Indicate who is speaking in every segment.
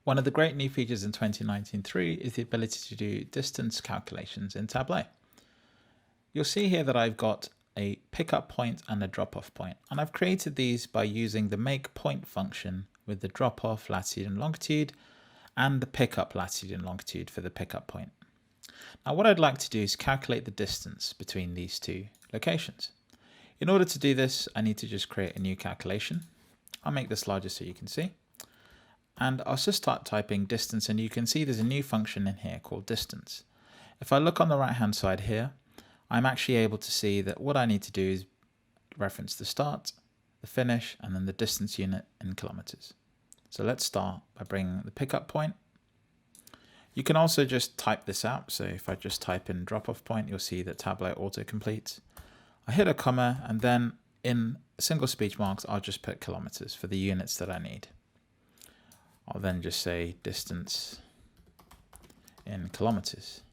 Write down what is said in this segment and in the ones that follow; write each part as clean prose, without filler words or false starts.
Speaker 1: One of the great new features in 2019.3 is the ability to do distance calculations in Tableau. You'll see here that I've got a pickup point and a drop-off point, and I've created these by using the make point function with the drop-off latitude and longitude and the pickup latitude and longitude for the pickup point. Now what I'd like to do is calculate the distance between these two locations. In order to do this, I need to just create a new calculation. I'll make this larger so you can see. And I'll just start typing distance, and you can see there's a new function in here called distance. If I look on the right hand side here, I'm actually able to see that what I need to do is reference the start, the finish, and then the distance unit in kilometers. So let's start by bringing the pickup point. You can also just type this out. So if I just type in drop-off point, you'll see that Tableau auto-completes. I hit a comma, and then in single speech marks, I'll just put kilometers for the units that I need. I'll then just say distance in kilometers.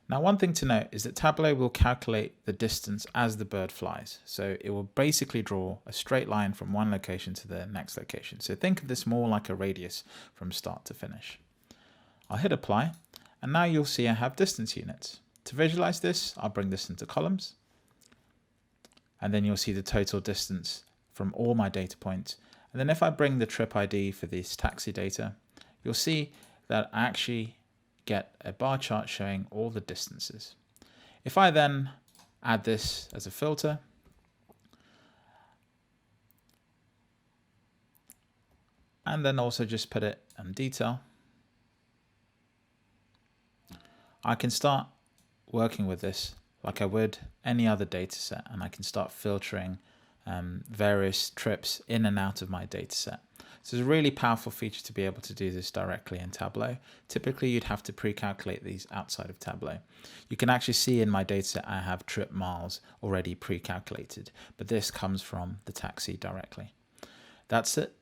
Speaker 1: Now, one thing to note is that Tableau will calculate the distance as the bird flies. So it will basically draw a straight line from one location to the next location. So think of this more like a radius from start to finish. I'll hit apply, and now you'll see I have distance units. To visualize this, I'll bring this into columns, and then you'll see the total distance from all my data points. And then if I bring the trip ID for this taxi data, you'll see that I actually get a bar chart showing all the distances. If I then add this as a filter, and then also just put it in detail, I can start working with this like I would any other data set, and I can start filtering various trips in and out of my data set. So it's a really powerful feature to be able to do this directly in Tableau. Typically, you'd have to pre-calculate these outside of Tableau. You can actually see in my data set I have trip miles already pre-calculated, but this comes from the taxi directly. That's it.